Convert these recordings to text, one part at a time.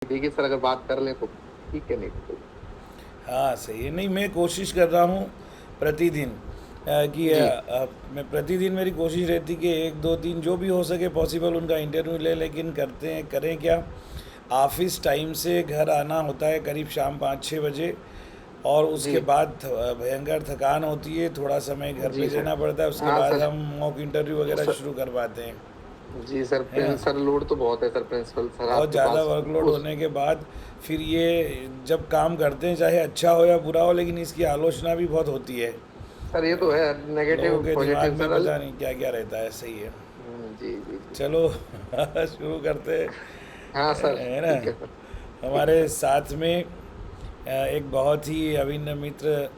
देखिए सर, अगर बात कर लें तो ठीक है, नहीं तो हाँ सही है। नहीं, मैं कोशिश कर रहा हूँ प्रतिदिन कि जी, मैं प्रतिदिन, मेरी कोशिश रहती कि एक दो तीन जो भी हो सके पॉसिबल उनका इंटरव्यू ले, लेकिन करते हैं, करें क्या, ऑफिस टाइम से घर आना होता है करीब शाम 5-6 बजे, और उसके जी, बाद भयंकर थकान होती है, थोड़ा समय घर पे जी सर। देना पड़ता है, उसके हाँ बाद सर। हम मॉक इंटरव्यू वगैरह सर शुरू कर पाते हैं, जी सर, है ना। सर लोड तो बहुत है सर, प्रिंसिपल सर बहुत आपके ज़्यादा पास वर्कलोड उस। होने के बाद फिर ये जब काम करते हैं, चाहे अच्छा हो या बुरा हो, लेकिन इसकी आलोचना भी बहुत होती है। सर ये तो है, लोगों नेगेटिव के दिमाग पॉजिटिव में सर पता नहीं क्या क्या रहता है, सही है। जी जी जी। चलो शुरू करते हैं, हाँ सर, है ना। ठीक है सर। ठीक है हमारे सर। साथ में एक बहुत ही अभिन्न मित्र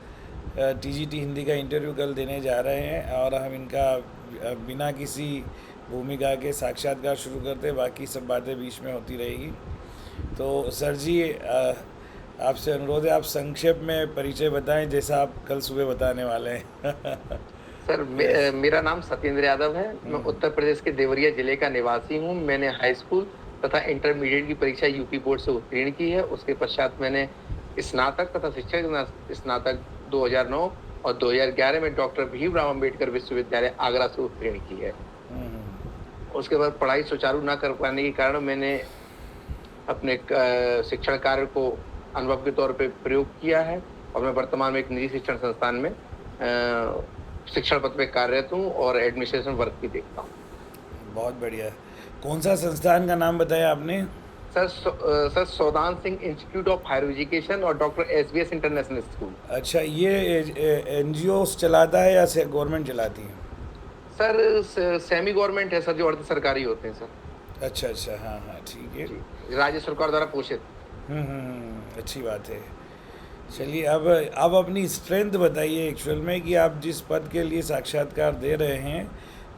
टीजीटी हिंदी का इंटरव्यू कल देने जा रहे हैं, और हम इनका बिना किसी भूमिका के साक्षात्कार शुरू करते हैं, बाकी सब बातें बीच में होती रहेगी। तो सर जी, आपसे अनुरोध है, आप संक्षेप में परिचय बताएं, जैसा आप कल सुबह बताने वाले हैं। Sir yes. मेरा नाम सत्येंद्र यादव है। मैं उत्तर प्रदेश के देवरिया जिले का निवासी हूँ। मैंने हाई स्कूल तथा इंटरमीडिएट की परीक्षा यूपी बोर्ड से उत्तीर्ण की है। उसके पश्चात मैंने स्नातक तथा शिक्षक स्नातक 2009 और 2011 में डॉक्टर भीमराव अंबेडकर विश्वविद्यालय आगरा से उत्तीर्ण की है। उसके बाद पढ़ाई सुचारू न कर पाने के कारण मैंने अपने शिक्षण कार्य को अनुभव के तौर पे प्रयोग किया है, और मैं वर्तमान में एक निजी शिक्षण संस्थान में शिक्षण पद पे कार्यरत हूँ और एडमिनिस्ट्रेशन वर्क भी देखता हूँ। बहुत बढ़िया। कौन सा संस्थान का नाम बताया आपने? Sir Saudan Singh institute of higher education और डॉक्टर एसबीएस इंटरनेशनल स्कूल। अच्छा, ये एनजीओ चलाता है या गवर्नमेंट चलाती है? सर सेमी गवर्नमेंट है सर, जो अर्ध सरकारी होते हैं सर। अच्छा अच्छा, हाँ हाँ, ठीक है। जी, राज्य सरकार द्वारा पोषित। अच्छी बात है। चलिए, अब अपनी स्ट्रेंथ बताइए एक्चुअल में, कि आप जिस पद के लिए साक्षात्कार दे रहे हैं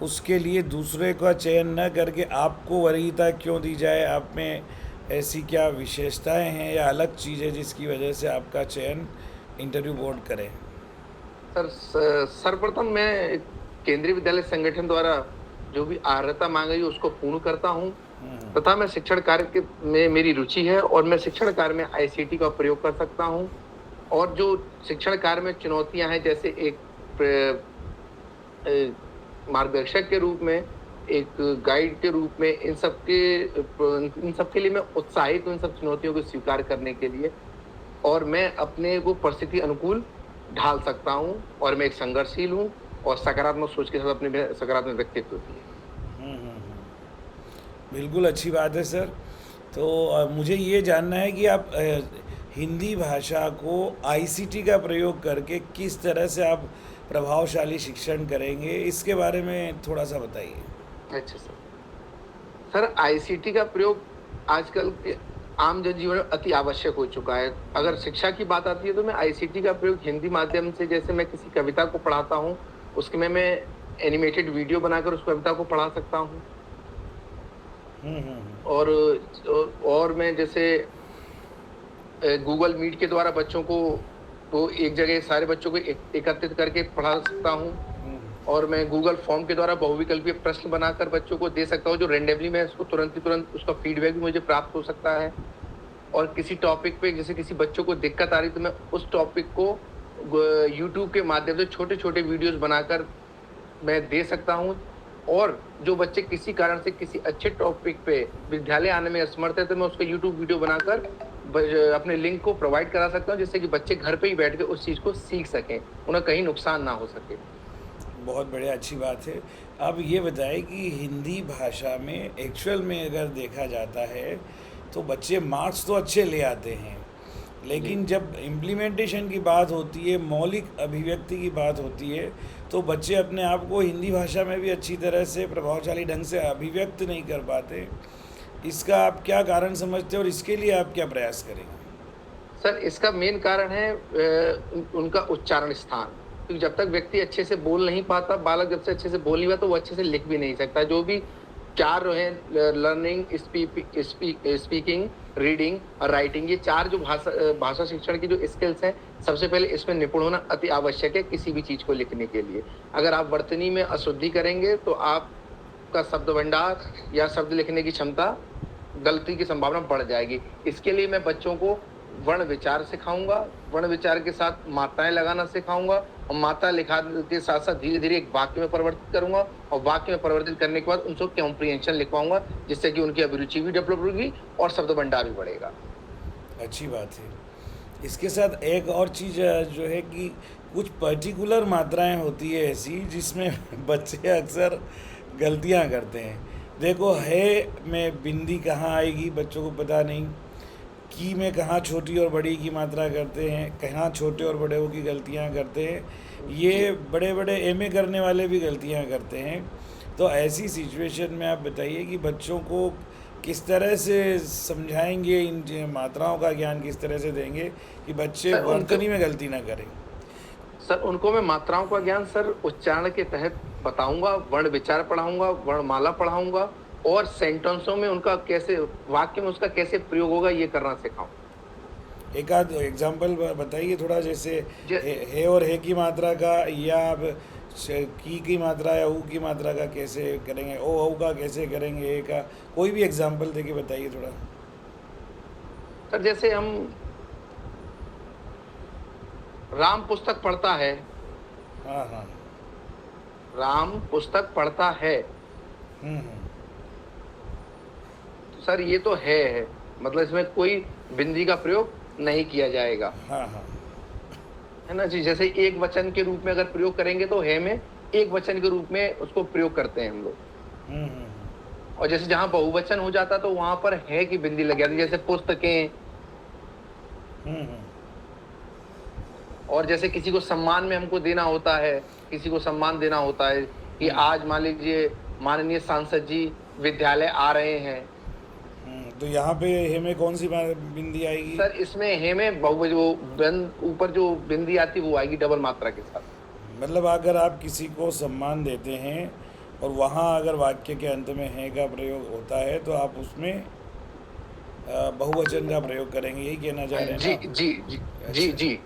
उसके लिए दूसरे का चयन न करके आपको वरीयता क्यों दी जाए? आप में ऐसी क्या विशेषताएं हैं या अलग चीज़ है जिसकी वजह से आपका चयन इंटरव्यू बोर्ड करे? सर सर्वप्रथम मैं केंद्रीय विद्यालय संगठन द्वारा जो भी अर्हता मांगी है उसको पूर्ण करता हूँ, तथा मैं शिक्षण कार्य के में मेरी रुचि है और मैं शिक्षण कार्य में आईसीटी का प्रयोग कर सकता हूँ। और जो शिक्षण कार्य में चुनौतियां हैं, जैसे एक मार्गदर्शक के रूप में, एक गाइड के रूप में, इन सब के लिए मैं उत्साहित हूँ इन सब चुनौतियों को स्वीकार करने के लिए। और मैं अपने को परिस्थिति अनुकूल ढाल सकता हूँ, और मैं एक संघर्षशील हूँ, और सकारात्मक सोच के साथ अपने में सकारात्मक व्यक्तित्व होती है। बिल्कुल अच्छी बात है सर। तो मुझे ये जानना है कि आप हिंदी भाषा को आईसीटी का प्रयोग करके किस तरह से आप प्रभावशाली शिक्षण करेंगे, इसके बारे में थोड़ा सा बताइए। अच्छा सर। सर आईसीटी का प्रयोग आजकल के आम जनजीवन में अति आवश्यक हो चुका है। अगर शिक्षा की बात आती है तो मैं आईसीटी का प्रयोग हिंदी माध्यम से, जैसे मैं किसी कविता को पढ़ाता हूँ, उसके में मैं एनिमेटेड वीडियो बनाकर उस कविता को पढ़ा सकता हूँ। और मैं जैसे गूगल मीट के द्वारा बच्चों को, तो एक जगह सारे बच्चों को एकत्रित करके पढ़ा सकता हूँ। और मैं गूगल फॉर्म के द्वारा बहुविकल्पीय प्रश्न बनाकर बच्चों को दे सकता हूँ, जो रेंडमली मैं उसको तुरंत उसका फीडबैक भी मुझे प्राप्त हो सकता है। और किसी टॉपिक पे जैसे किसी बच्चों को दिक्कत आ रही, तो मैं उस टॉपिक को यूट्यूब के माध्यम से छोटे छोटे वीडियोस बनाकर मैं दे सकता हूँ। और जो बच्चे किसी कारण से किसी अच्छे टॉपिक पे विद्यालय आने में असमर्थ है, तो मैं उसका यूट्यूब वीडियो बनाकर अपने लिंक को प्रोवाइड करा सकता हूँ, जिससे कि बच्चे घर पे ही बैठ के उस चीज़ को सीख सकें, उन्हें कहीं नुकसान ना हो सके। बहुत बढ़िया, अच्छी बात है। अब ये बताएं कि हिंदी भाषा में एक्चुअल में अगर देखा जाता है तो बच्चे मार्क्स तो अच्छे ले आते हैं, जी लेकिन जब इम्प्लीमेंटेशन की बात होती है, मौलिक अभिव्यक्ति की बात होती है, तो बच्चे अपने आप को हिंदी भाषा में भी अच्छी तरह से प्रभावशाली ढंग से अभिव्यक्त नहीं कर पाते। इसका आप क्या कारण समझते हैं और इसके लिए आप क्या प्रयास करेंगे? सर, इसका मेन कारण है उनका उच्चारण स्थान। क्योंकि जब तक व्यक्ति अच्छे से बोल नहीं पाता, बालक जब से अच्छे से बोल नहीं पाता, तो वो अच्छे से लिख भी नहीं सकता। जो भी चार है, लर्निंग, स्पीकिंग, रीडिंग और राइटिंग, ये चार जो भाषा शिक्षण की जो स्किल्स हैं, सबसे पहले इसमें निपुण होना अति आवश्यक है किसी भी चीज को लिखने के लिए। अगर आप वर्तनी में अशुद्धि करेंगे तो आपका शब्द भंडार या शब्द लिखने की क्षमता गलती की संभावना बढ़ जाएगी। इसके लिए मैं बच्चों को वर्ण विचार सिखाऊँगा, वर्ण विचार के साथ मात्राएँ लगाना सिखाऊँगा और मात्रा लिखा के साथ-साथ धीरे-धीरे एक वाक्य में परिवर्तित करूँगा और वाक्य में परिवर्तित करने के बाद उनको कॉम्प्रिहेंशन लिखवाऊँगा, जिससे कि उनकी अभिरुचि भी डेवलप होगी और शब्द भंडार भी बढ़ेगा। अच्छी बात है। इसके साथ एक और चीज़ जो है कि कुछ पर्टिकुलर मात्राएं होती है ऐसी जिसमें बच्चे अक्सर गलतियां करते हैं। देखो, है में बिंदी कहाँ आएगी बच्चों को पता नहीं, की में कहाँ छोटी और बड़ी की मात्रा करते हैं, कहाँ छोटे और बड़े की गलतियां करते हैं। ये बड़े बड़े एमए करने वाले भी गलतियां करते हैं। तो ऐसी सिचुएशन में आप बताइए कि बच्चों को किस तरह से समझाएंगे, इन मात्राओं का ज्ञान किस तरह से देंगे कि बच्चे सर उनको वर्तनी में गलती ना करें। सर उनको मैं मात्राओं का ज्ञान सर उच्चारण के तहत बताऊँगा, वर्ण विचार पढ़ाऊँगा, वर्णमाला पढ़ाऊँगा और सेंटेंसों में उनका कैसे वाक्य में उसका कैसे प्रयोग होगा ये करना सिखाऊँ। एक आध एग्जाम्पल बताइए थोड़ा, जैसे ज है और है की मात्रा का, या आप की मात्रा या ऊ की मात्रा का कैसे करेंगे, ओ औ का कैसे करेंगे, ए का कोई भी एग्जाम्पल दे के बताइए थोड़ा। सर जैसे हम राम पुस्तक पढ़ता है, हाँ हाँ। राम पुस्तक पढ़ता है, हम्म। सर ये तो है, मतलब इसमें कोई बिंदी का प्रयोग नहीं किया जाएगा, हाँ हाँ। है ना जी। जैसे एक वचन के रूप में अगर प्रयोग करेंगे तो है में एक वचन के रूप में उसको प्रयोग करते हैं हम लोग। और जैसे जहां बहुवचन हो जाता तो वहां पर है की बिंदी लग जाती, जैसे पुस्तकें। और जैसे किसी को सम्मान में हमको देना होता है, किसी को सम्मान देना होता है कि आज मान लीजिए माननीय सांसद जी विद्यालय आ रहे हैं, तो यहाँ पे हे में कौन सी बिंदी आएगी? सर इसमें हे में ऊपर जो बिंदी आती है वो आएगी डबल मात्रा के साथ। मतलब अगर आप किसी को सम्मान देते हैं और वहाँ अगर वाक्य के अंत में है का प्रयोग होता है तो आप उसमें बहुवचन का प्रयोग करेंगे, यही कहना चाह रहे हैं जी ना? जी जी जी अच्छा, जी।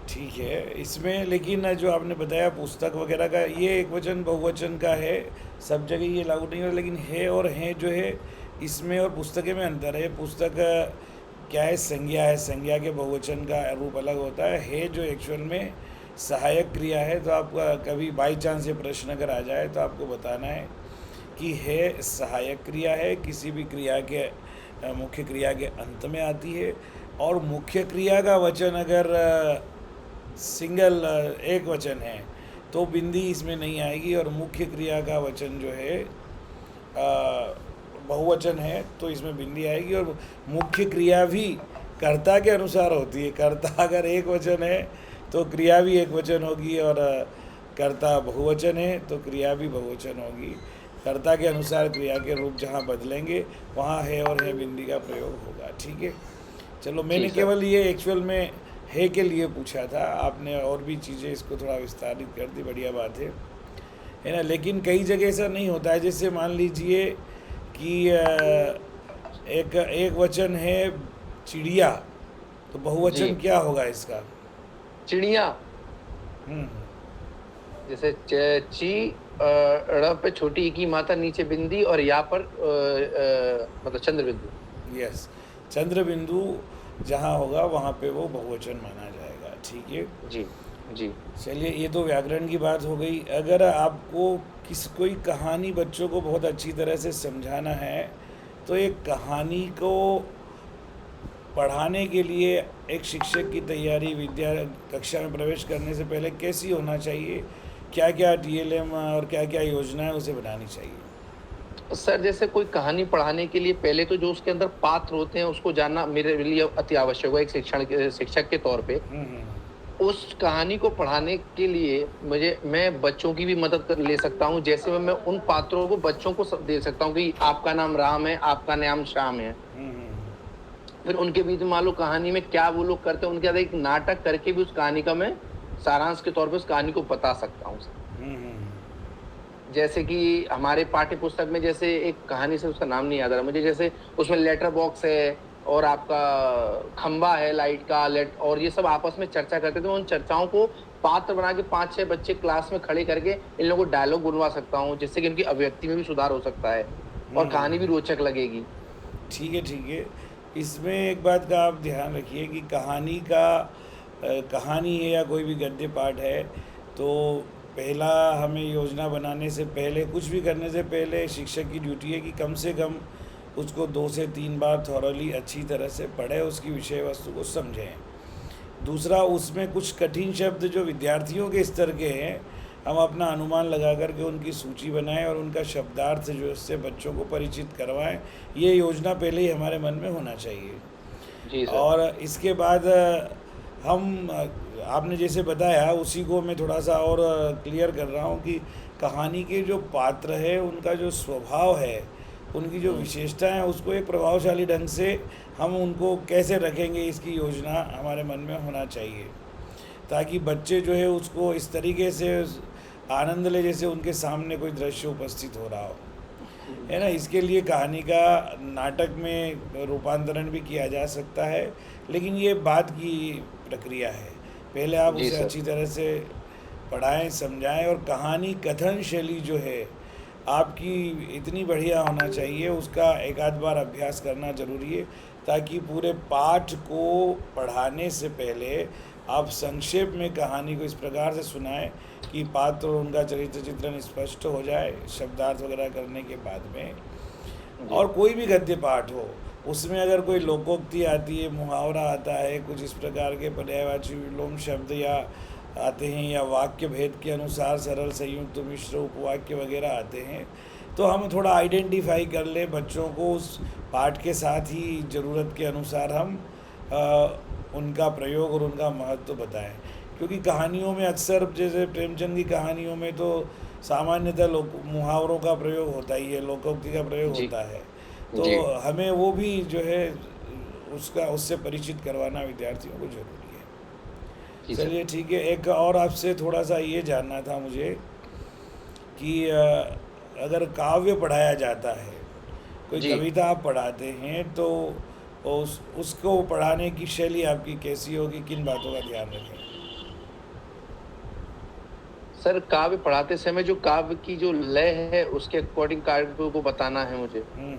ठीक है। इसमें लेकिन जो आपने बताया पुस्तक वगैरह का, ये एक वचन बहुवचन का है, सब जगह ये लागू नहीं हो, लेकिन है और है जो है इसमें और पुस्तकें में अंतर है। पुस्तक क्या है, संज्ञा है, संज्ञा के बहुवचन का रूप अलग होता है जो एक्चुअल में सहायक क्रिया है। तो आपका कभी बाई चांस ये प्रश्न अगर आ जाए तो आपको बताना है कि है सहायक क्रिया है, किसी भी क्रिया के मुख्य क्रिया के अंत में आती है, और मुख्य क्रिया का वचन अगर सिंगल एक वचन है तो बिंदी इसमें नहीं आएगी, और मुख्य क्रिया का वचन जो है बहुवचन है तो इसमें बिंदी आएगी। और मुख्य क्रिया भी कर्ता के अनुसार होती है। कर्ता अगर एक वचन है तो क्रिया भी एक वचन होगी, और कर्ता बहुवचन है तो क्रिया भी बहुवचन होगी। कर्ता के अनुसार क्रिया के रूप जहाँ बदलेंगे वहाँ है और है बिंदी का प्रयोग होगा। ठीक है, चलो, मैंने केवल ये एक्चुअल में है के लिए पूछा था, आपने और भी चीज़ें इसको थोड़ा विस्तारित कर दी, बढ़िया बात है ना। लेकिन कई जगह ऐसा नहीं होता है, जैसे मान लीजिए कि एक वचन है चिड़िया, तो बहुवचन क्या होगा इसका? चिड़िया। जैसे ची ड़ पे छोटी की मात्रा, नीचे बिंदी और यहाँ पर मतलब चंद्र बिंदु। यस, चंद्र बिंदु जहाँ होगा वहाँ पे वो बहुवचन माना जाएगा। ठीक है जी जी। चलिए, ये तो व्याकरण की बात हो गई। अगर आपको कोई कहानी बच्चों को बहुत अच्छी तरह से समझाना है तो एक कहानी को पढ़ाने के लिए एक शिक्षक की तैयारी विद्या कक्षा में प्रवेश करने से पहले कैसी होना चाहिए? क्या क्या TLM और क्या क्या योजनाएं उसे बनानी चाहिए? सर जैसे कोई कहानी पढ़ाने के लिए पहले तो जो उसके अंदर पात्र होते हैं उसको जानना मेरे लिए अति आवश्यक है, एक शिक्षक के तौर पे। उस कहानी को पढ़ाने के लिए मैं बच्चों की भी मदद ले सकता हूँ। जैसे मैं उन पात्रों को बच्चों को दे सकता हूँ कि आपका नाम राम है, आपका नाम श्याम है। फिर उनके बीच मान लो कहानी में क्या वो लोग करते हैं, उनके साथ एक नाटक करके भी उस कहानी का मैं सारांश के तौर पे उस कहानी को बता सकता हूँ। जैसे कि हमारे पाठ्य पुस्तक में जैसे एक कहानी से, उसका नाम नहीं याद आ रहा मुझे, जैसे उसमें लेटर बॉक्स है और आपका खंबा है लाइट का, और ये सब आपस में चर्चा करते थे। उन चर्चाओं को पात्र बना के 5-6 बच्चे क्लास में खड़े करके इन लोगों को डायलॉग बुलवा सकता हूँ, जिससे कि इनकी अभिव्यक्ति में भी सुधार हो सकता है और कहानी भी रोचक लगेगी। ठीक है, ठीक है। इसमें एक बात का आप ध्यान रखिए कि कहानी है या कोई भी गद्य पाठ है, तो पहला हमें योजना बनाने से पहले, कुछ भी करने से पहले शिक्षक की ड्यूटी है कि कम से कम उसको 2 से 3 बार थॉरली अच्छी तरह से पढ़े, उसकी विषय वस्तु को समझें। दूसरा, उसमें कुछ कठिन शब्द जो विद्यार्थियों के स्तर के हैं, हम अपना अनुमान लगा करके उनकी सूची बनाएं और उनका शब्दार्थ जो उससे बच्चों को परिचित करवाएं। ये योजना पहले ही हमारे मन में होना चाहिए। जी सर। और इसके बाद आपने जैसे बताया उसी को मैं थोड़ा सा और क्लियर कर रहा हूँ कि कहानी के जो पात्र है उनका जो स्वभाव है, उनकी जो विशेषता है, उसको एक प्रभावशाली ढंग से हम उनको कैसे रखेंगे, इसकी योजना हमारे मन में होना चाहिए, ताकि बच्चे जो है उसको इस तरीके से आनंद ले जैसे उनके सामने कोई दृश्य उपस्थित हो रहा हो, है ना। इसके लिए कहानी का नाटक में रूपांतरण भी किया जा सकता है, लेकिन ये बाद की प्रक्रिया है। पहले आप जी उसे सर। अच्छी तरह से पढ़ाएं, समझाएं, और कहानी कथन शैली जो है आपकी इतनी बढ़िया होना चाहिए, उसका एक आध बार अभ्यास करना ज़रूरी है, ताकि पूरे पाठ को पढ़ाने से पहले आप संक्षेप में कहानी को इस प्रकार से सुनाएं कि पात्र और उनका चरित्र चित्रण स्पष्ट हो जाए शब्दार्थ वगैरह करने के बाद में। जी। और कोई भी गद्य पाठ हो, उसमें अगर कोई लोकोक्ति आती है, मुहावरा आता है, कुछ इस प्रकार के पर्यायवाची विलोम शब्द या आते हैं, या वाक्य भेद के अनुसार सरल संयुक्त मिश्र उपवाक्य वगैरह आते हैं, तो हम थोड़ा आइडेंटिफाई कर लें, बच्चों को उस पाठ के साथ ही ज़रूरत के अनुसार हम उनका प्रयोग और उनका महत्व बताएं। क्योंकि कहानियों में अक्सर, जैसे प्रेमचंद की कहानियों में तो सामान्यतः मुहावरों का प्रयोग होता ही है, लोकोक्ति का प्रयोग जी। होता है, तो जी। हमें वो भी जो है उससे परिचित करवाना विद्यार्थियों को जरूरी है। जी सर। चलिए ठीक है, एक और आपसे थोड़ा सा ये जानना था मुझे कि अगर काव्य पढ़ाया जाता है, कोई जी कविता आप पढ़ाते हैं, तो उसको पढ़ाने की शैली आपकी कैसी होगी, किन बातों का ध्यान रखें? सर, काव्य पढ़ाते समय जो काव्य की जो लय है उसके अकॉर्डिंग काव्य को बताना है मुझे। हम्म,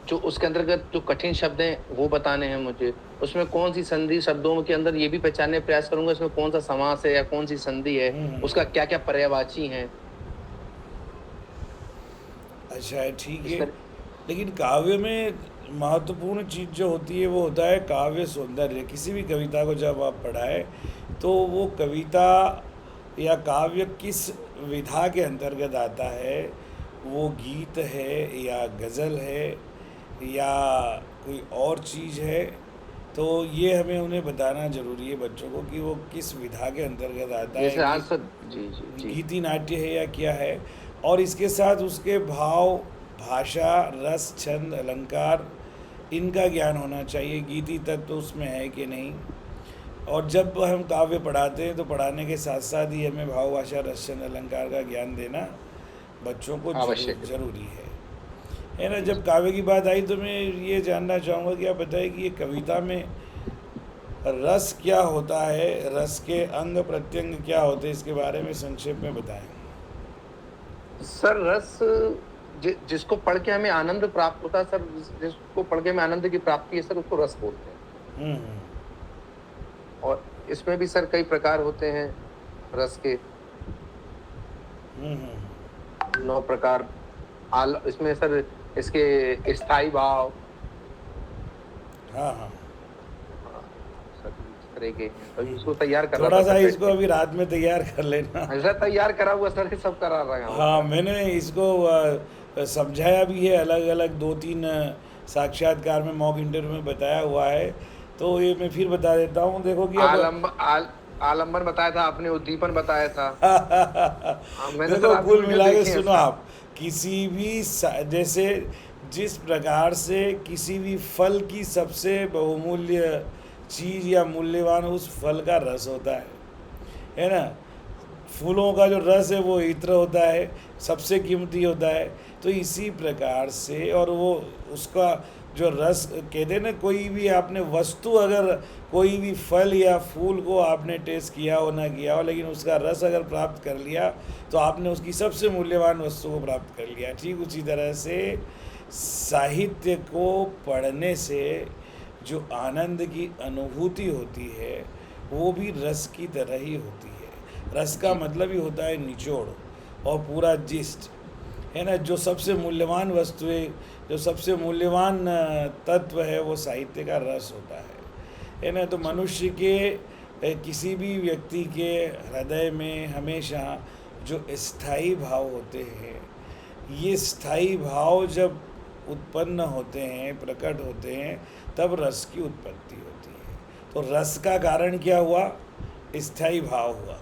जो उसके अंतर्गत जो कठिन शब्द हैं वो बताने हैं मुझे। उसमें कौन सी संधि शब्दों के अंदर ये भी पहचानने का प्रयास करूंगा उसमें कौन सा समास है या कौन सी संधि है, उसका क्या क्या पर्यायवाची है। अच्छा है, ठीक इस है। तरह। लेकिन काव्य में महत्वपूर्ण चीज़ जो होती है वो होता है काव्य सौंदर्य। किसी भी कविता को जब आप पढ़ाएं, तो वो कविता या काव्य किस विधा के अंतर्गत आता है, वो गीत है या गज़ल है या कोई और चीज़ है, तो ये हमें उन्हें बताना ज़रूरी है बच्चों को कि वो किस विधा के अंतर्गत आता है, जैसे आज सर। जी जी जी। गीति नाट्य है या क्या है। और इसके साथ उसके भाव, भाषा, रस, छंद, अलंकार, इनका ज्ञान होना चाहिए, गीति तत्व उसमें है कि नहीं। और जब हम काव्य पढ़ाते हैं तो पढ़ाने के साथ साथ ही हमें भाव, भाषा, रस, छंद, अलंकार का ज्ञान देना बच्चों को आवश्यक है। जरूरी है ना। जब काव्य की बात आई तो मैं ये जानना चाहूँगा कि आप बताएं कि ये कविता में रस क्या होता है, रस के अंग प्रत्यंग क्या होते हैं, इसके बारे में संक्षेप में बताएं। सर, रस जिसको पढ़ के हमें आनंद प्राप्त होता है सर, जिसको पढ़ के हमें आनंद की प्राप्ति है सर, उसको रस बोलते हैं। हम्म, और इसमें भी सर कई प्रकार होते हैं रस के। हम्म, 9 प्रकार। इसमें सर इसके स्थाई भाव। हाँ हाँ, सर इस तरह के तो इसको तैयार कर थोड़ा सा सर इसको अभी रात में तैयार कर लेना। ऐसा तैयार करा हुआ सर, सब करा रहा हूँ। हाँ, मैंने इसको समझाया भी है, अलग अलग 2-3 साक्षात्कार में, मॉक इंटरव्यू में बताया हुआ है, तो ये मैं फिर बता देता हूँ। देखो कि आलंबन बताया था आपने, उद्दीपन बताया था। मैंने देखो, सर आपकी कुल वीडियो मिला के देखी है सुनो सर। आप, किसी भी जैसे जिस प्रकार से किसी भी फल की सबसे बहुमूल्य चीज़ या मूल्यवान उस फल का रस होता है ना। फूलों का जो रस है वो इत्र होता है, सबसे कीमती होता है। तो इसी प्रकार से, और वो उसका जो रस कहते हैं ना, कोई भी आपने वस्तु, अगर कोई भी फल या फूल को आपने टेस्ट किया हो ना किया हो, लेकिन उसका रस अगर प्राप्त कर लिया, तो आपने उसकी सबसे मूल्यवान वस्तु को प्राप्त कर लिया। ठीक उसी तरह से साहित्य को पढ़ने से जो आनंद की अनुभूति होती है वो भी रस की तरह ही होती है। रस का जी, मतलब ही होता है निचोड़ और पूरा जिस्ट, है ना। जो सबसे मूल्यवान वस्तुएं, जो सबसे मूल्यवान तत्व है वो साहित्य का रस होता है ना। तो जी, मनुष्य के किसी भी व्यक्ति के हृदय में हमेशा जो स्थायी भाव होते हैं, ये स्थायी भाव जब उत्पन्न होते हैं, प्रकट होते हैं, तब रस की उत्पत्ति होती है। तो रस का कारण क्या हुआ? स्थायी भाव हुआ,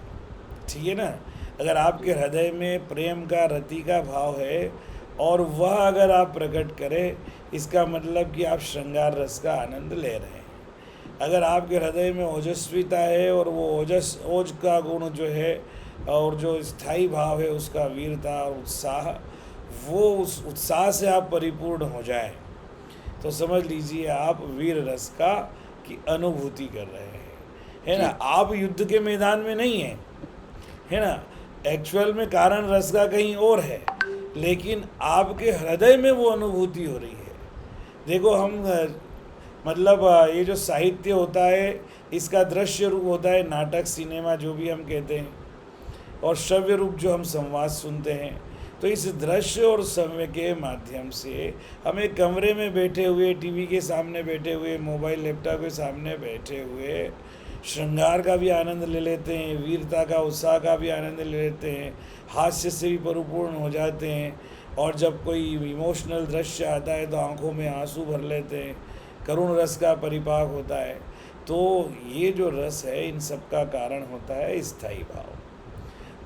ठीक है ना। अगर आपके हृदय में प्रेम का, रति का भाव है और वह अगर आप प्रकट करें, इसका मतलब कि आप श्रृंगार रस का आनंद ले रहे हैं। अगर आपके हृदय में ओजस्विता है और वो ओज का गुण जो है और जो स्थायी भाव है उसका वीरता और उत्साह, वो उस उत्साह से आप परिपूर्ण हो जाएं, तो समझ लीजिए आप वीर रस का की अनुभूति कर रहे हैं, है ना। जी, आप युद्ध के मैदान में नहीं हैं, है ना। एक्चुअल में कारण रस का कहीं और है, लेकिन आपके हृदय में वो अनुभूति हो रही है। देखो हम मतलब ये जो साहित्य होता है इसका दृश्य रूप होता है नाटक, सिनेमा, जो भी हम कहते हैं, और श्रव्य रूप जो हम संवाद सुनते हैं। तो इस दृश्य और श्रव्य के माध्यम से हम एक कमरे में बैठे हुए, टीवी के सामने बैठे हुए, मोबाइल लैपटॉप के सामने बैठे हुए श्रृंगार का भी आनंद ले लेते हैं, वीरता का, उत्साह का भी आनंद ले लेते हैं, हास्य से भी परिपूर्ण हो जाते हैं। और जब कोई इमोशनल दृश्य आता है तो आंखों में आंसू भर लेते हैं, करुण रस का परिपाक होता है। तो ये जो रस है इन सब का कारण होता है स्थायी भाव,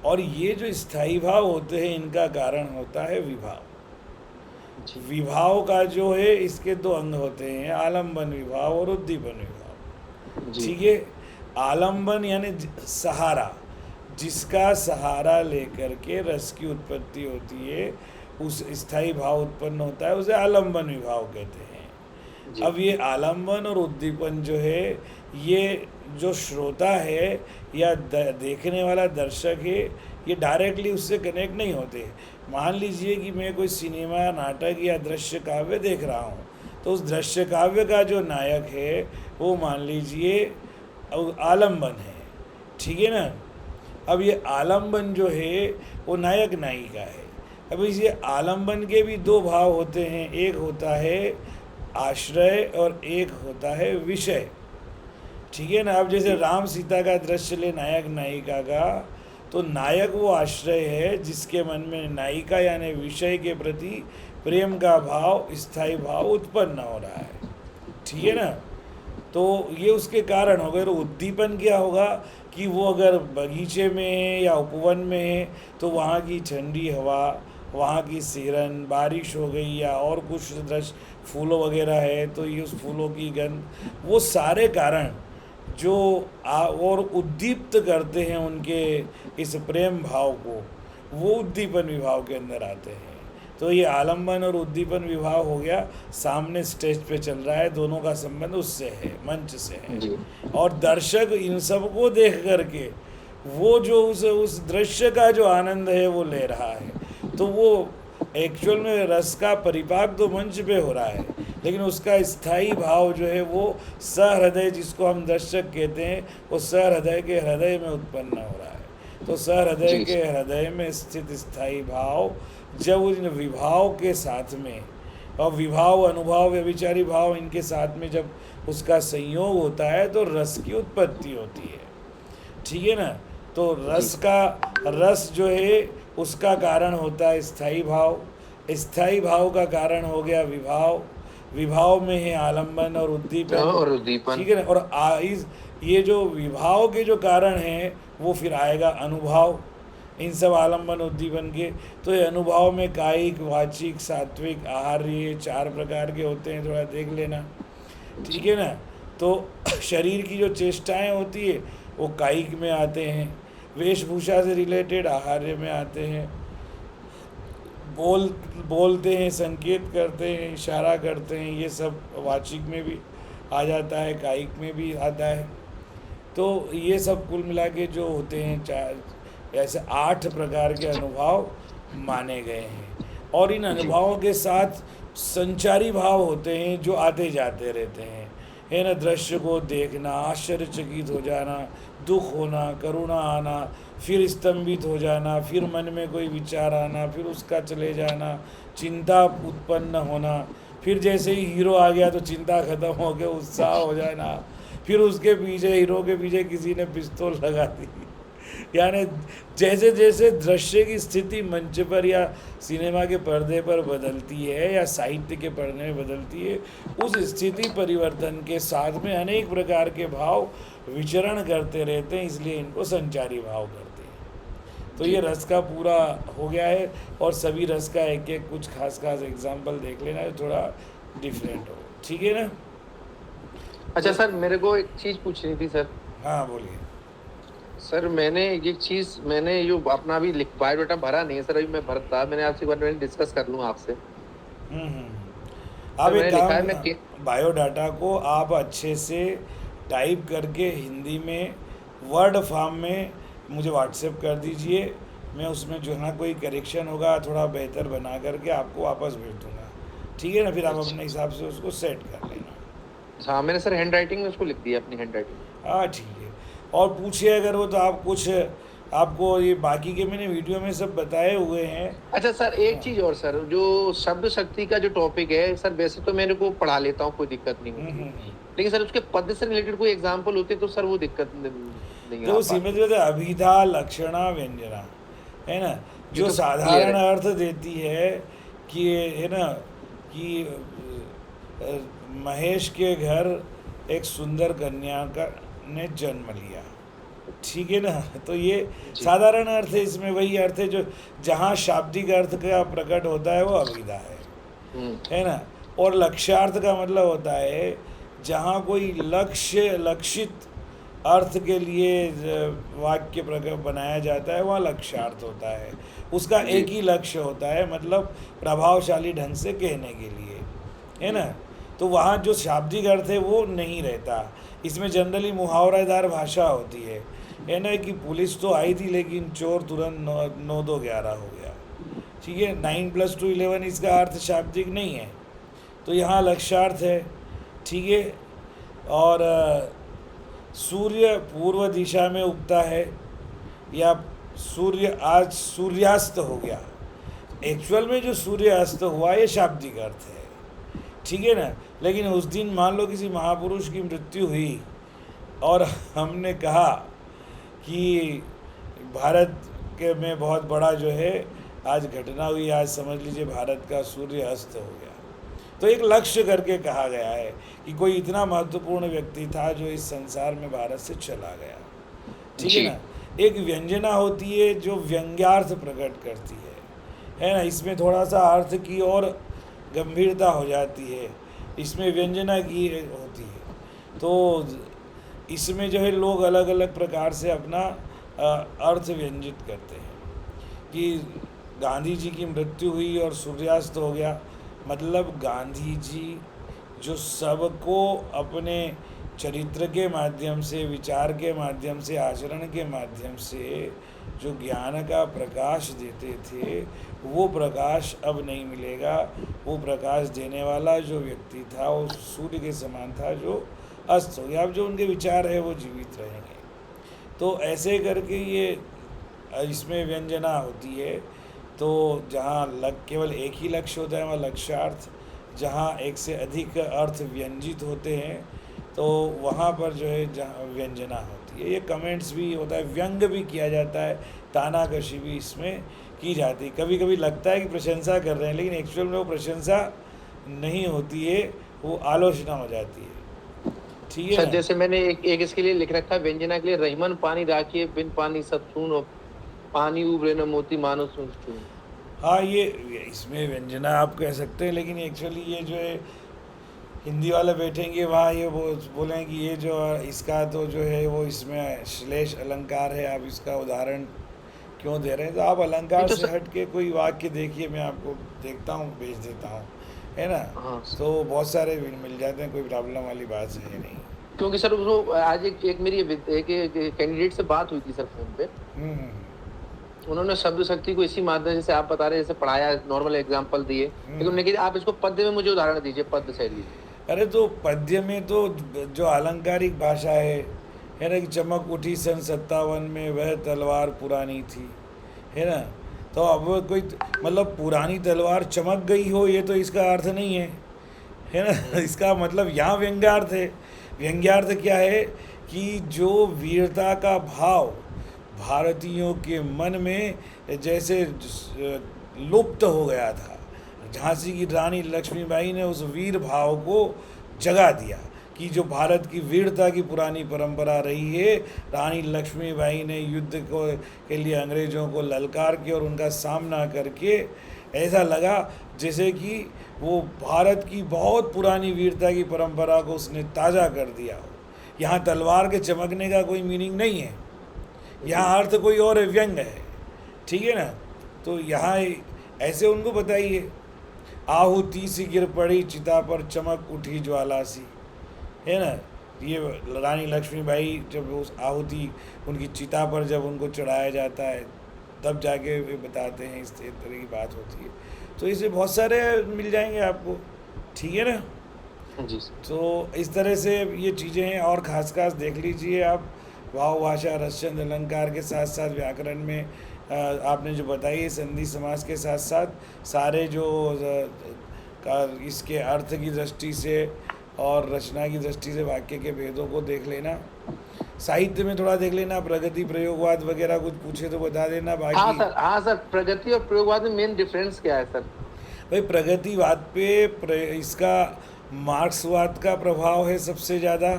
और ये जो स्थायी भाव होते हैं इनका कारण होता है विभाव। जी, विभाव का जो है इसके दो अंग होते हैं, आलंबन विभाव और उद्दीपन विभाव, जी, ठीक है। आलंबन यानी सहारा, जिसका सहारा लेकर के रस की उत्पत्ति होती है, उस स्थायी भाव उत्पन्न होता है, उसे आलंबन विभाव कहते हैं। जी, अब ये आलंबन और उद्दीपन जो है, ये जो श्रोता है या देखने वाला दर्शक है, ये डायरेक्टली उससे कनेक्ट नहीं होते। मान लीजिए कि मैं कोई सिनेमा, नाटक या दृश्य काव्य देख रहा हूँ, तो उस दृश्य काव्य का जो नायक है वो मान लीजिए आलंबन है, ठीक है ना। अब ये आलंबन जो है वो नायक नायिका है। अब इस ये आलंबन के भी दो भाव होते हैं, एक होता है आश्रय और एक होता है विषय, ठीक है ना। अब जैसे राम सीता का दृश्य ले, नायक नायिका का, तो नायक वो आश्रय है जिसके मन में नायिका यानी विषय के प्रति प्रेम का भाव, स्थायी भाव उत्पन्न हो रहा है, ठीक है ना। तो ये उसके कारण हो गए। तो उद्दीपन क्या होगा कि वो अगर बगीचे में है या उपवन में है तो वहाँ की ठंडी हवा, वहाँ की सिरन, बारिश हो गई या और कुछ दृश्य, फूलों वगैरह है तो ये उस फूलों की गंध, वो सारे कारण जो और उद्दीप्त करते हैं उनके इस प्रेम भाव को, वो उद्दीपन विभाव के अंदर आते हैं। तो ये आलंबन और उद्दीपन विभाव हो गया, सामने स्टेज पे चल रहा है, दोनों का संबंध उससे है, मंच से है। जी, और दर्शक इन सब को देख करके वो जो उस दृश्य का जो आनंद है वो ले रहा है। तो वो एक्चुअल में रस का परिपाक तो मंच पे हो रहा है, लेकिन उसका स्थायी भाव जो है वो सहृदय, जिसको हम दर्शक कहते हैं, वो सहृदय के हृदय में उत्पन्न हो रहा है। तो सहृदय जी, के हृदय में स्थित स्थायी भाव जब उन विभाव के साथ में, और विभाव, अनुभव, व्यभिचारी भाव, इनके साथ में जब उसका संयोग होता है तो रस की उत्पत्ति होती है, ठीक है ना। तो जी, रस जो है उसका कारण होता है स्थायी भाव, स्थायी भाव का कारण हो गया विभाव, विभाव में है आलंबन और उद्दीपन, और उद्दीपन। ठीक है ना। और ये जो विभाव के जो कारण हैं वो फिर आएगा अनुभव, इन सब आलंबन उद्दीपन के। तो ये अनुभव में कायिक, वाचिक, सात्विक, आहार्य, ये 4 प्रकार के होते हैं, थोड़ा देख लेना, ठीक है ना। तो शरीर की जो चेष्टाएं होती है वो कायिक में आते हैं, वेशभूषा से रिलेटेड आहार्य में आते हैं, बोलते हैं, संकेत करते हैं, इशारा करते हैं, ये सब वाचिक में भी आ जाता है, कायिक में भी आता है। तो ये सब कुल मिला के जो होते हैं 4, ऐसे 8 प्रकार के अनुभव माने गए हैं। और इन जी, अनुभवों के साथ संचारी भाव होते हैं जो आते जाते रहते हैं, है ना। दृश्य को देखना, आश्चर्यचकित हो जाना, दुख होना, करुणा आना, फिर स्तंभित हो जाना, फिर मन में कोई विचार आना, फिर उसका चले जाना, चिंता उत्पन्न होना, फिर जैसे ही हीरो आ गया तो चिंता खत्म हो गया, उत्साह हो जाना, फिर उसके पीछे, हीरो के पीछे किसी ने पिस्तौल लगा दी। यानी जैसे जैसे दृश्य की स्थिति मंच पर या सिनेमा के पर्दे पर बदलती है या साहित्य के पढ़ने में बदलती है, उस स्थिति परिवर्तन के साथ में अनेक प्रकार के भाव विचरण करते रहते हैं, इसलिए इनको संचारी भाव करते हैं। तो ये रस का पूरा हो गया है, और सभी रस का एक एक कुछ खास खास एग्जाम्पल देख लेना है, थोड़ा डिफरेंट हो, ठीक है ना। अच्छा सर, मेरे को एक चीज पूछनी थी सर। हाँ बोलिए। सर मैंने जो अपना अभी बायोडाटा भरा नहीं है सर, अभी मैं भरता, मैंने आपसे एक बार मैंने डिस्कस कर लूँ आपसे। आप मैंने एक लिखा है काम, बायोडाटा को आप अच्छे से टाइप करके हिंदी में वर्ड फॉर्म में मुझे व्हाट्सएप कर दीजिए। मैं उसमें जो है कोई करेक्शन होगा थोड़ा बेहतर बना करके आपको वापस भेज दूंगा, ठीक है ना। फिर आप अपने हिसाब से उसको सेट कर लेना। हाँ, मैंने सर हैंड राइटिंग में उसको लिख दिया, अपनी हैंड राइटिंग। हाँ ठीक है। और पूछिए अगर वो, तो आप कुछ, आपको ये बाकी के मैंने वीडियो में सब बताए हुए हैं। अच्छा सर, एक चीज और सर, जो शब्द शक्ति का जो टॉपिक है सर, वैसे तो मेरे को पढ़ा लेता हूँ, कोई दिक्कत नहीं होती, लेकिन सर उसके पद से रिलेटेड कोई एग्जांपल होते तो सर वो दिक्कत नहीं तो सीमित रहते, अभिधा, लक्षणा, व्यंजना, है ना, जो तो साधारण अर्थ देती है कि, है ना, कि महेश के घर एक सुंदर कन्या का ने जन्म लिया, ठीक है ना। तो ये साधारण अर्थ है, इसमें वही अर्थ है जो जहाँ शाब्दिक अर्थ का प्रकट होता है वो अभिधा है ना। और लक्ष्यार्थ का मतलब होता है जहाँ कोई लक्षित अर्थ के लिए वाक्य प्रकट बनाया जाता है, वह लक्ष्यार्थ होता है। उसका एक ही लक्ष्य होता है, मतलब प्रभावशाली ढंग से कहने के लिए, है ना। तो वहाँ जो शाब्दिक अर्थ है वो नहीं रहता। इसमें जनरली मुहावरादार भाषा होती है ना, कि पुलिस तो आई थी लेकिन चोर तुरंत 9-2-11 हो गया, ठीक है। 9+2 11 इसका अर्थ शाब्दिक नहीं है, तो यहाँ लक्ष्यार्थ है, ठीक है। और सूर्य पूर्व दिशा में उगता है, या सूर्य आज सूर्यास्त हो गया, एक्चुअल में जो सूर्य अस्त हुआ ये शाब्दिक अर्थ है, ठीक है ना। लेकिन उस दिन मान लो किसी महापुरुष की मृत्यु हुई और हमने कहा कि भारत के में बहुत बड़ा जो है आज घटना हुई, आज समझ लीजिए भारत का सूर्य अस्त हो गया, तो एक लक्ष्य करके कहा गया है कि कोई इतना महत्वपूर्ण व्यक्ति था जो इस संसार में भारत से चला गया, ठीक है ना। एक व्यंजना होती है जो व्यंग्यार्थ प्रकट करती है ना। इसमें थोड़ा सा अर्थ की और गंभीरता हो जाती है, इसमें व्यंजना की होती है। तो इसमें जो है लोग अलग अलग प्रकार से अपना अर्थ व्यंजित करते हैं कि गांधी जी की मृत्यु हुई और सूर्यास्त हो गया, मतलब गांधी जी जो सबको अपने चरित्र के माध्यम से, विचार के माध्यम से, आचरण के माध्यम से जो ज्ञान का प्रकाश देते थे, वो प्रकाश अब नहीं मिलेगा। वो प्रकाश देने वाला जो व्यक्ति था वो सूर्य के समान था जो अस्त हो गया। अब जो उनके विचार है वो जीवित रहेंगे। तो ऐसे करके ये इसमें व्यंजना होती है। तो जहाँ केवल एक ही लक्ष्य होता है वहाँ लक्ष्यार्थ, जहाँ एक से अधिक अर्थ व्यंजित होते हैं तो वहाँ पर जो है जहाँ व्यंजना होती है। ये कमेंट्स भी होता है, व्यंग भी किया जाता है, तानाकशी भी इसमें की जाती है। कभी कभी लगता है कि प्रशंसा कर रहे हैं, लेकिन एक्चुअल में वो प्रशंसा नहीं होती है, वो आलोचना हो जाती है, ठीक है। जैसे मैंने एक इसके लिए लिख रखा है, व्यंजना के लिए, रहीमन पानी राखिए बिन पानी सब सून, पानी उबरे न मोती मानो सुन। हाँ, ये इसमें व्यंजना आप कह सकते हैं, लेकिन एक्चुअली ये जो है हिंदी वाले बैठेंगे वहाँ ये बोलें कि ये जो इसका तो जो है वो इसमें श्लेष अलंकार है, आप इसका उदाहरण क्यों दे रहे हैं। तो आप अलंकार से हट के कोई वाक्य देखिए, मैं आपको देखता हूँ, भेज देता हूँ, है ना। हाँ। तो बहुत सारे मिल जाते हैं, कोई प्रॉब्लम वाली बात है नहीं। क्योंकि सर वो आज एक मेरी एक कैंडिडेट से बात हुई थी सर फोन पे, उन्होंने शब्द शक्ति को इसी माध्यम जैसे आप बता रहे हैं, जैसे पढ़ाया, नॉर्मल एग्जांपल दिए, लेकिन उन्होंने कहा आप इसको पद्य में मुझे उदाहरण दीजिए, पद्य शैली। अरे तो पद्य में तो जो अलंकारिक भाषा है ना, कि चमक उठी सन 57 में वह तलवार पुरानी थी, है ना। तो अब कोई मतलब पुरानी तलवार चमक गई हो, ये तो इसका अर्थ नहीं है ना। इसका मतलब यहाँ व्यंग्यार्थ है। व्यंग्यार्थ क्या है कि जो वीरता का भाव भारतीयों के मन में जैसे लुप्त हो गया था, झांसी की रानी लक्ष्मीबाई ने उस वीर भाव को जगा दिया कि जो भारत की वीरता की पुरानी परंपरा रही है, रानी लक्ष्मीबाई ने युद्ध को के लिए अंग्रेज़ों को ललकार के और उनका सामना करके ऐसा लगा जैसे कि वो भारत की बहुत पुरानी वीरता की परंपरा को उसने ताज़ा कर दिया हो। यहाँ तलवार के चमकने का कोई मीनिंग नहीं है, यहाँ अर्थ कोई और है, व्यंग है, ठीक है ना। तो यहाँ ऐसे उनको बताइए, आहुति सी गिर पड़ी चिता पर चमक उठी ज्वाला सी, है ना। ये रानी लक्ष्मीबाई जब उस आहुति उनकी चिता पर जब उनको चढ़ाया जाता है तब जाके वे बताते हैं, इस तरह की बात होती है। तो इसे बहुत सारे मिल जाएंगे आपको, ठीक है ना। जी। तो इस तरह से ये चीज़ें हैं, और खास खास देख लीजिए आप, वाव भाषा रसचंद अलंकार के साथ साथ व्याकरण में आपने जो बताई है संधि समास के साथ साथ सारे जो इसके अर्थ की दृष्टि से और रचना की दृष्टि से वाक्य के भेदों को देख लेना। साहित्य में थोड़ा देख लेना, प्रगति प्रयोगवाद वगैरह कुछ पूछे तो बता देना। बाकी हाँ सर, प्रगति और प्रयोगवाद में मेन डिफरेंस क्या है सर? भाई प्रगतिवाद पे इसका मार्क्सवाद का प्रभाव है सबसे ज़्यादा,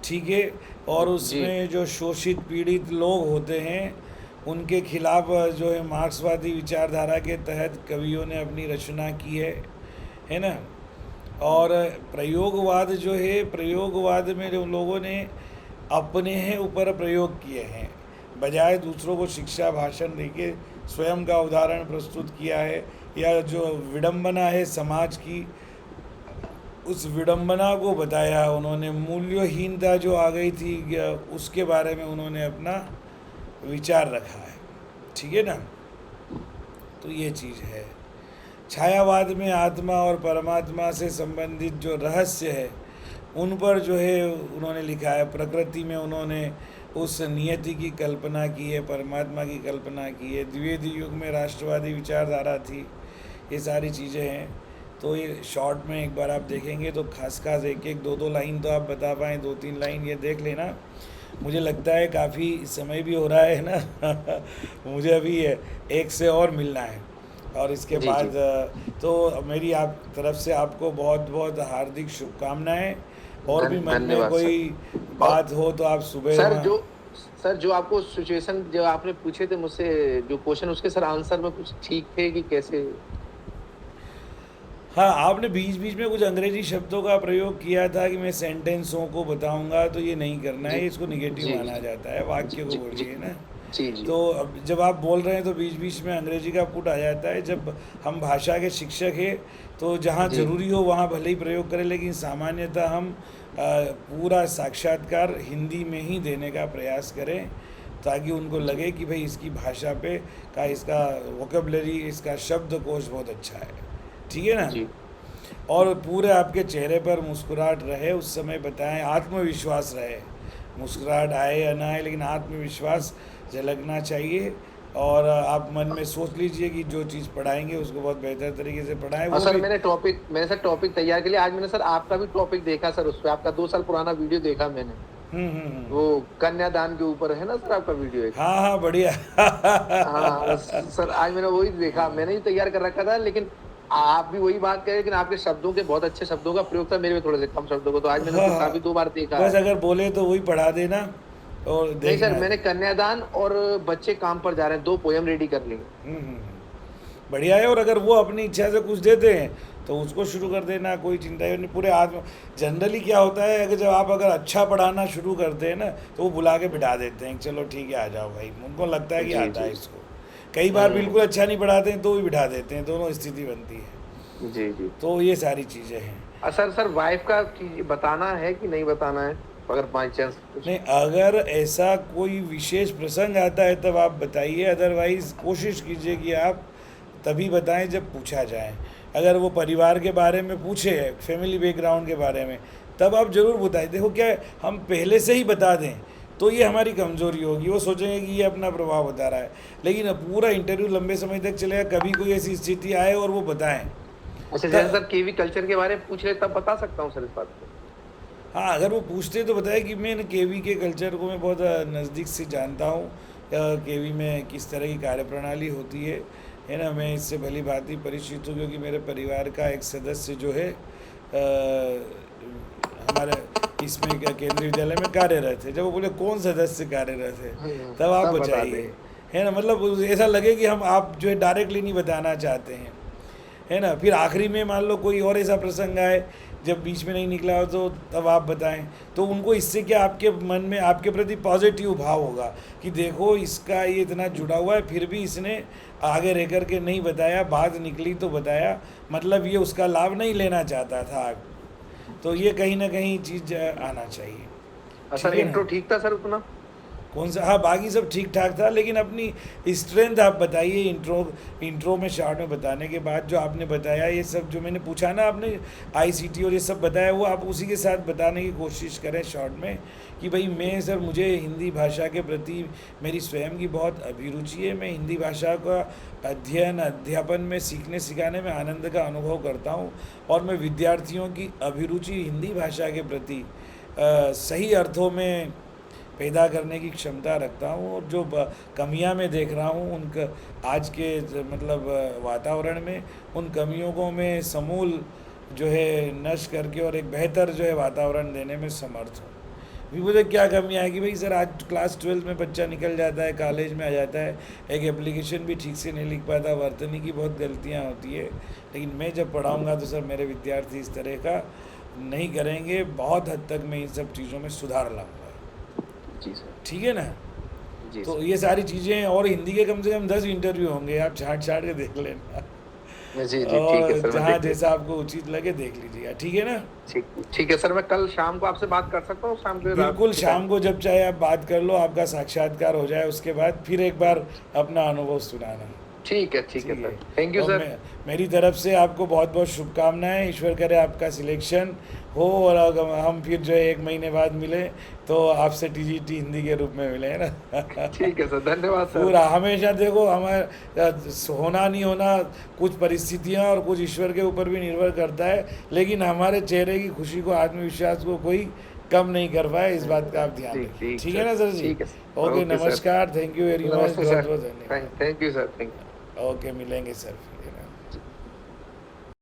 ठीक है। और उसमें जो शोषित पीड़ित लोग होते हैं उनके खिलाफ जो है मार्क्सवादी विचारधारा के तहत कवियों ने अपनी रचना की है ना। और प्रयोगवाद जो है, प्रयोगवाद में जो लोगों ने अपने हैं ऊपर प्रयोग किए हैं, बजाय दूसरों को शिक्षा भाषण देके स्वयं का उदाहरण प्रस्तुत किया है, या जो विडंबना है समाज की उस विडंबना को बताया उन्होंने, मूल्यहीनता जो आ गई थी उसके बारे में उन्होंने अपना विचार रखा है, ठीक है ना। तो ये चीज़ है। छायावाद में आत्मा और परमात्मा से संबंधित जो रहस्य है उन पर जो है उन्होंने लिखा है। प्रकृति में उन्होंने उस नियति की कल्पना की है, परमात्मा की कल्पना की है। द्विवेदी युग में राष्ट्रवादी विचारधारा थी, ये सारी चीज़ें हैं। तो ये शॉर्ट में एक बार आप देखेंगे तो खास खास एक एक दो दो लाइन तो आप बता पाएँ, 2-3 लाइन ये देख लेना। मुझे लगता है काफ़ी समय भी हो रहा है ना मुझे अभी एक से और मिलना है, और इसके बाद तो मेरी आप तरफ से आपको बहुत बहुत हार्दिक शुभकामनाएं। और भी मन में कोई बात हो तो आप सुबह सर जो आपको सिचुएशन जो आपने पूछे थे मुझसे जो क्वेश्चन, उसके सर आंसर में कुछ ठीक थे कि कैसे? हाँ, आपने बीच बीच में कुछ अंग्रेजी शब्दों का प्रयोग किया था कि मैं सेंटेंसों को बताऊंगा, तो ये नहीं करना है, इसको निगेटिव माना जाता है, वाक्य को बोलिए ना। तो अब जब आप बोल रहे हैं तो बीच बीच में अंग्रेजी का पुट आ जाता है। जब हम भाषा के शिक्षक हैं तो जहाँ ज़रूरी हो वहाँ भले ही प्रयोग करें, लेकिन सामान्यतः हम पूरा साक्षात्कार हिंदी में ही देने का प्रयास करें, ताकि उनको लगे कि भाई इसकी भाषा पे का इसका वोकेबलरी, इसका शब्दकोश बहुत अच्छा है, ठीक है ना। और पूरे आपके चेहरे पर मुस्कुराहट रहे उस समय बताएं, आत्मविश्वास रहे, मुस्कुराहट आए या ना आए लेकिन आत्मविश्वास झलकना चाहिए। और आप मन में सोच लीजिए कि जो चीज़ पढ़ाएंगे उसको बहुत बेहतर तरीके से पढ़ाएं। और सर मैंने सर टॉपिक तैयार के लिए आज मैंने सर आपका भी टॉपिक देखा सर, उस पर आपका 2 साल पुराना वीडियो देखा मैंने। वो कन्यादान के ऊपर है ना सर आपका वीडियो एक। हाँ बढ़िया हाँ सर, आज मैंने वही देखा, मैंने ही तैयार कर रखा था, लेकिन आप भी वही बात करें, लेकिन आपके शब्दों के बहुत अच्छे शब्दों का प्रयोग था, मेरे में थोड़े से कम शब्दों को, तो आज मैंने काफी 2 बार देखा। बस अगर बोले तो वही पढ़ा देना। और नहीं सर, मैंने कन्यादान और बच्चे काम पर जा रहे हैं 2 पोयम रेडी कर ली। बढ़िया है। और अगर वो अपनी इच्छा से कुछ देते हैं तो उसको शुरू कर देना, कोई चिंता ही नहीं। पूरे जनरली क्या होता है, अगर जब आप अच्छा पढ़ाना शुरू करते हैं ना तो वो बुला के बिठा देते हैं, चलो ठीक है आ जाओ भाई, उनको लगता है कि आता है इसको। कई बार बिल्कुल अच्छा नहीं पढ़ाते हैं तो भी बिठा देते हैं, दोनों स्थिति बनती है। जी। तो ये सारी चीज़ें हैं। सर वाइफ का बताना है कि नहीं बताना है? अगर बाई चांस। नहीं, अगर ऐसा कोई विशेष प्रसंग आता है तब आप बताइए, अदरवाइज कोशिश कीजिए कि आप तभी बताएं जब पूछा जाए। अगर वो परिवार के बारे में पूछे, फैमिली बैकग्राउंड के बारे में, तब आप ज़रूर बताएं। देखो क्या है, हम पहले से ही बता दें तो ये हमारी कमज़ोरी होगी, वो सोचेंगे कि ये अपना प्रभाव बता रहा है। लेकिन अब पूरा इंटरव्यू लंबे समय तक चलेगा, कभी कोई ऐसी स्थिति आए और वो बताएं। अच्छा, जैसे सर केवी कल्चर के बारे में पूछ ले तब बता सकता हूँ सर इस बात को। हाँ, अगर वो पूछते तो बताए कि मैं केवी के कल्चर को मैं बहुत नज़दीक से जानता हूँ, केवी में किस तरह की कार्यप्रणाली होती है ना। मैं इससे भली भांति परिचित हूँ, क्योंकि मेरे परिवार का एक सदस्य जो है हमारे इसमें केंद्रीय विद्यालय में कार्यरत है। जब वो बोले कौन सदस्य कार्यरत है, तब आप तब बता बताइए, दें। है ना। मतलब ऐसा लगे कि हम आप जो है डायरेक्टली नहीं बताना चाहते हैं, है ना। फिर आखिरी में मान लो कोई और ऐसा प्रसंग आए जब बीच में नहीं निकला हो, तो तब आप बताएं। तो उनको इससे क्या आपके मन में आपके प्रति पॉजिटिव भाव होगा कि देखो इसका ये इतना जुड़ा हुआ है, फिर भी इसने आगे रह कर के नहीं बताया, बात निकली तो बताया, मतलब ये उसका लाभ नहीं लेना चाहता था। तो ये कहीं ना कहीं चीज़ आना चाहिए। सर ठीक है ना? इंट्रो ठीक था सर उतना? कौन सा? हाँ, बाकी सब ठीक ठाक था, लेकिन अपनी स्ट्रेंथ आप बताइए। इंट्रो में शॉर्ट में बताने के बाद जो आपने बताया, ये सब जो मैंने पूछा ना, आपने आईसीटी और ये सब बताया, वो आप उसी के साथ बताने की कोशिश करें शॉर्ट में कि भाई मैं सर, मुझे हिंदी भाषा के प्रति मेरी स्वयं की बहुत अभिरुचि है। मैं हिंदी भाषा का अध्यापन में सीखने सिखाने में आनंद का अनुभव करता हूँ, और मैं विद्यार्थियों की अभिरुचि हिंदी भाषा के प्रति सही अर्थों में पैदा करने की क्षमता रखता हूँ। और जो कमियाँ मैं देख रहा हूँ उन आज के मतलब वातावरण में, उन कमियों को मैं समूल जो है नष्ट करके और एक बेहतर जो है वातावरण देने में समर्थ हूँ। अभी मुझे क्या कमियाँ है कि भाई सर, आज क्लास 12 में बच्चा निकल जाता है, कॉलेज में आ जाता है, एक एप्लीकेशन भी ठीक से नहीं लिख पाता, वर्तनी की बहुत गलतियाँ होती है। लेकिन मैं जब पढ़ाऊँगा तो सर मेरे विद्यार्थी इस तरह का नहीं करेंगे। बहुत हद तक मैं इन सब चीज़ों में सुधार लाऊंगा। जी सर। ठीक है ना। जी तो सर। ये सारी चीज़ें, और हिंदी के कम से कम 10 इंटरव्यू होंगे, आप छाट छाट के देख लेना। जी जी ठीक है और सर, मैं जहाँ देख जैसा आपको उचित लगे देख लीजिएगा। ठीक है ना। ठीक ठीक है सर, मैं कल शाम को आपसे बात कर सकता हूँ? शाम के रात बिल्कुल, के शाम टाइम? को जब चाहे आप बात कर लो, आपका साक्षात्कार हो जाए, उसके बाद फिर एक बार अपना अनुभव सुनाना। ठीक है ठीक है। सर, थैंक यू और सर। मेरी तरफ से आपको बहुत बहुत शुभकामनाएं। ईश्वर करे आपका सिलेक्शन हो, और अगर हम फिर जो है 1 महीने बाद मिले तो आपसे टीजीटी हिंदी के रूप में मिले, है ना। ठीक है सर, धन्यवाद सर। पूरा हमेशा देखो, हमारे होना नहीं होना कुछ परिस्थितियाँ और कुछ ईश्वर के ऊपर भी निर्भर करता है, लेकिन हमारे चेहरे की खुशी को, आत्मविश्वास को कोई कम नहीं कर पाए। इस बात का आप ध्यान रखिए। ठीक है ना सर जी। ठीक है सर। Okay, okay sir. नमस्कार, थैंक यू वेरी मच, नमस्ते बहुत सर। बहुत धन्यवाद। Thank you sir, thank you. Okay, मिलेंगे सर।